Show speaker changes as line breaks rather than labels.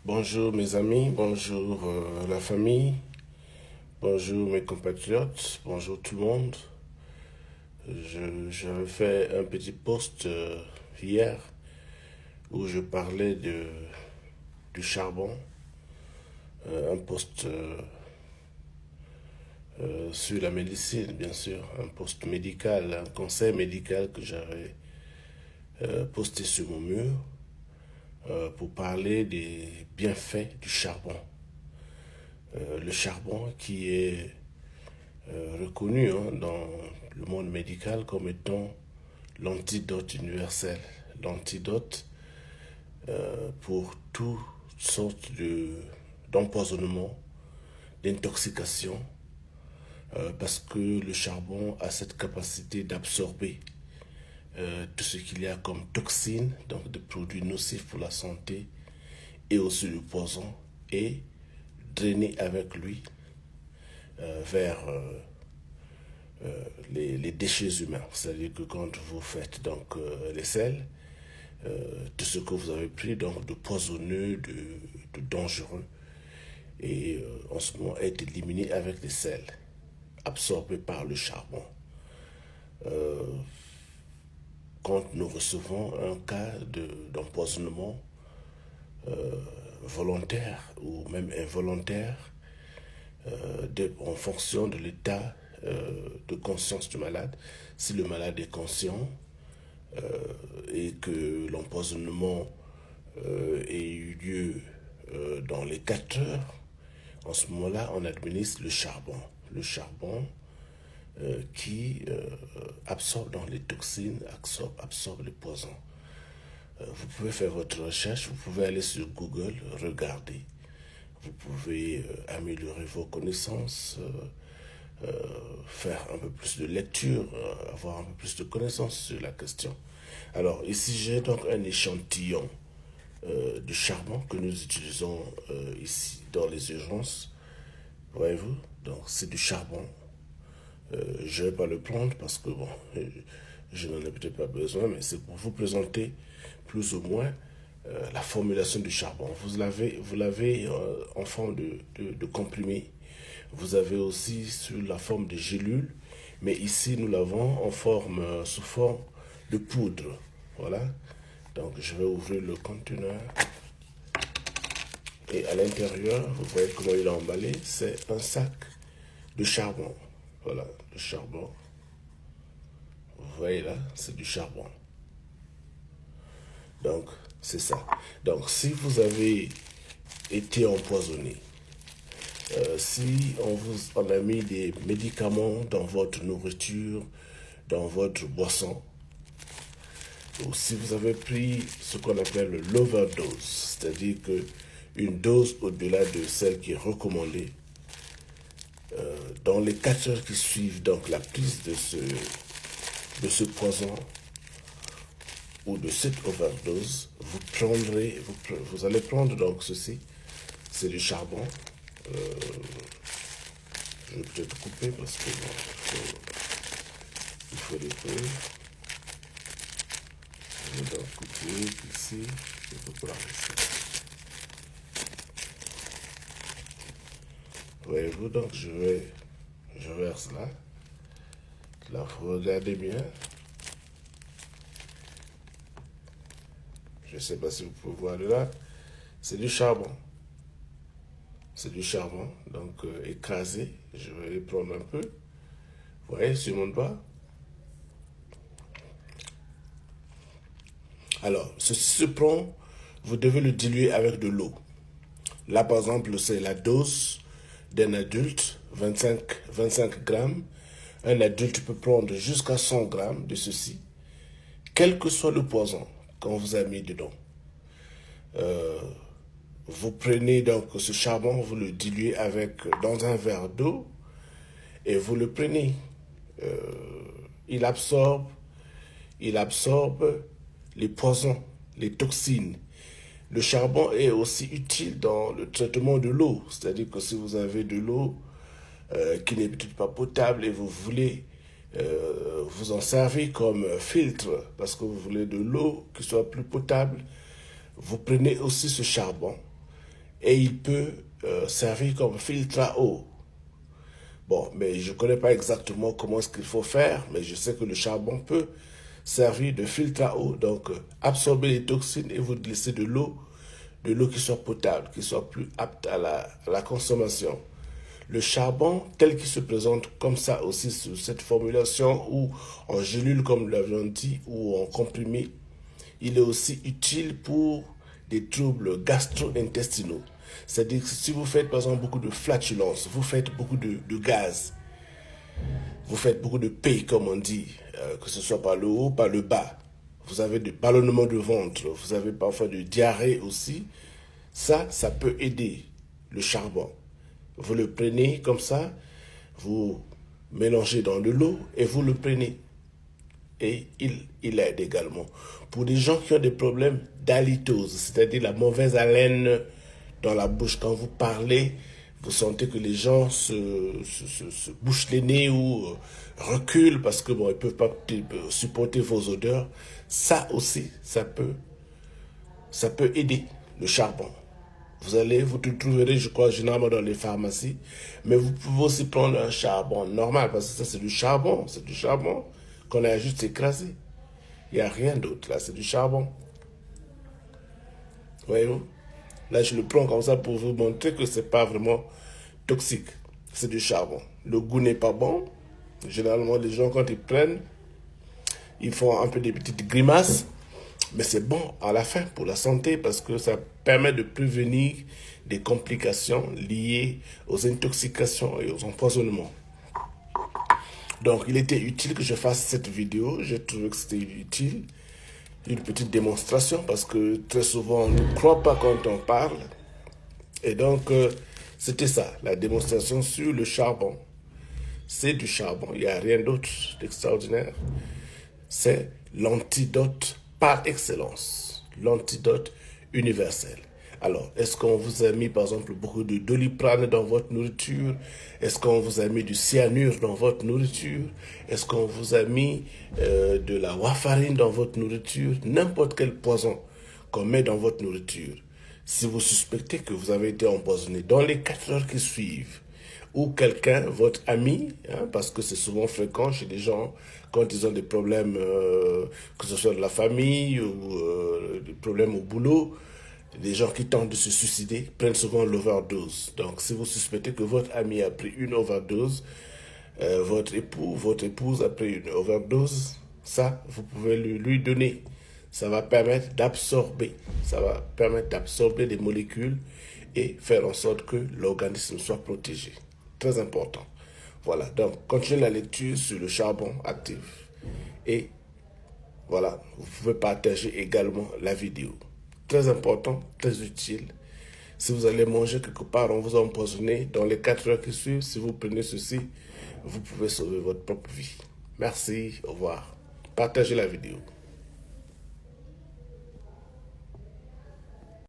Bonjour mes amis, bonjour la famille, bonjour mes compatriotes, bonjour tout le monde. J'avais fait un petit post hier où je parlais du charbon, un post sur la médecine bien sûr, un post médical, un conseil médical que j'avais posté sur mon mur pour parler des bienfaits du charbon. Le charbon qui est reconnu dans le monde médical comme étant l'antidote universel, l'antidote pour toutes sortes d'empoisonnement, d'intoxication, parce que le charbon a cette capacité d'absorber tout ce qu'il y a comme toxines, donc des produits nocifs pour la santé, et aussi le poison, et drainer avec lui vers les déchets humains. C'est-à-dire que quand vous faites donc les sels, tout ce que vous avez pris donc de poisonneux, de dangereux, et en ce moment est éliminé avec les sels, absorbés par le charbon. Quand nous recevons un cas d'empoisonnement volontaire ou même involontaire, en fonction de l'état de conscience du malade, si le malade est conscient, et que l'empoisonnement ait eu lieu dans les 4 heures, en ce moment-là, on administre le charbon. Le charbon qui absorbe dans les toxines, absorbe les poisons. Vous pouvez faire votre recherche, vous pouvez aller sur Google, regarder. Vous pouvez améliorer vos connaissances, faire un peu plus de lecture, avoir un peu plus de connaissances sur la question. Alors ici j'ai donc un échantillon de charbon que nous utilisons ici dans les urgences. Voyez-vous, donc c'est du charbon. Je ne vais pas le prendre parce que bon, je n'en ai peut-être pas besoin, mais c'est pour vous présenter plus ou moins la formulation du charbon. Vous l'avez en forme de comprimé. Vous avez aussi sous la forme de gélules, mais ici nous l'avons en forme, sous forme de poudre. Voilà. Donc je vais ouvrir le conteneur. Et à l'intérieur, vous voyez comment il est emballé, c'est un sac de charbon. Voilà, le charbon. Vous voyez là, c'est du charbon. Donc, c'est ça. Donc, si vous avez été empoisonné, si on a mis des médicaments dans votre nourriture, dans votre boisson, ou si vous avez pris ce qu'on appelle l'overdose, c'est-à-dire que une dose au-delà de celle qui est recommandée, dans les 4 heures qui suivent donc la prise de ce poison ou de cette overdose, vous allez prendre donc ceci, c'est du charbon. Je vais peut-être couper parce que bon, il faut les couper. Je vais donc couper ici, je peux prendre ici. Voyez-vous, donc je verse là. Là, vous regardez bien. Je ne sais pas si vous pouvez voir de là. C'est du charbon. C'est du charbon, donc écrasé. Je vais les prendre un peu. Vous voyez, sur mon doigt. Alors, ceci se prend, vous devez le diluer avec de l'eau. Là, par exemple, c'est la dose d'un adulte, 25 grammes. Un adulte peut prendre jusqu'à 100 grammes de ceci, quel que soit le poison qu'on vous a mis dedans. Vous prenez donc ce charbon, vous le diluez dans un verre d'eau et vous le prenez. Il absorbe, il absorbe les poisons, les toxines. Le charbon est aussi utile dans le traitement de l'eau. C'est-à-dire que si vous avez de l'eau qui n'est peut-être pas potable et vous voulez vous en servir comme filtre parce que vous voulez de l'eau qui soit plus potable, vous prenez aussi ce charbon et il peut servir comme filtre à eau. Bon, mais je ne connais pas exactement comment est-ce qu'il faut faire, mais je sais que le charbon peut servir de filtre à eau, donc absorber les toxines et vous laisser de l'eau qui soit potable, qui soit plus apte à la consommation. Le charbon, tel qu'il se présente comme ça aussi sous cette formulation, ou en gélule comme nous l'avions dit, ou en comprimé, il est aussi utile pour des troubles gastro-intestinaux. C'est-à-dire que si vous faites par exemple beaucoup de flatulence, vous faites beaucoup de gaz, vous faites beaucoup de paix comme on dit, que ce soit par le haut, par le bas, vous avez des ballonnements de ventre, vous avez parfois de diarrhée aussi, ça peut aider le charbon. Vous le prenez comme ça, vous mélangez dans de l'eau et vous le prenez. Et il aide également. Pour des gens qui ont des problèmes d'halitose, c'est-à-dire la mauvaise haleine dans la bouche, quand vous parlez, vous sentez que les gens se bouchent les nez ou reculent parce que bon, ils ne peuvent pas supporter vos odeurs. Ça aussi, ça peut aider le charbon. Vous trouverez, je crois, généralement dans les pharmacies. Mais vous pouvez aussi prendre un charbon normal, parce que ça, c'est du charbon qu'on a juste écrasé. Il n'y a rien d'autre, là, c'est du charbon. Voyez-vous? Là, je le prends comme ça pour vous montrer que ce n'est pas vraiment toxique. C'est du charbon. Le goût n'est pas bon. Généralement, les gens, quand ils prennent, ils font un peu des petites grimaces. Mais c'est bon à la fin pour la santé parce que ça permet de prévenir des complications liées aux intoxications et aux empoisonnements. Donc, il était utile que je fasse cette vidéo. J'ai trouvé que c'était utile. Une petite démonstration parce que très souvent, on ne croit pas quand on parle. Et donc, c'était ça, la démonstration sur le charbon. C'est du charbon, il n'y a rien d'autre d'extraordinaire. C'est l'antidote par excellence, l'antidote universel. Alors, est-ce qu'on vous a mis par exemple beaucoup de Doliprane dans votre nourriture? Est-ce qu'on vous a mis du cyanure dans votre nourriture? Est-ce qu'on vous a mis de la warfarine dans votre nourriture? N'importe quel poison qu'on met dans votre nourriture. Si vous suspectez que vous avez été empoisonné dans les 4 heures qui suivent, ou quelqu'un, votre ami, parce que c'est souvent fréquent chez les gens quand ils ont des problèmes, que ce soit de la famille ou des problèmes au boulot, les gens qui tentent de se suicider prennent souvent l'overdose. Donc si vous suspectez que votre ami a pris une overdose, votre épouse a pris une overdose, ça, vous pouvez lui donner. Ça va permettre d'absorber des molécules et faire en sorte que l'organisme soit protégé. Très important. Voilà, donc continuez la lecture sur le charbon actif. Et voilà, vous pouvez partager également la vidéo. Très important, très utile. Si vous allez manger quelque part, on vous a empoisonné, dans les 4 heures qui suivent, si vous prenez ceci, vous pouvez sauver votre propre vie. Merci, au revoir. Partagez la vidéo.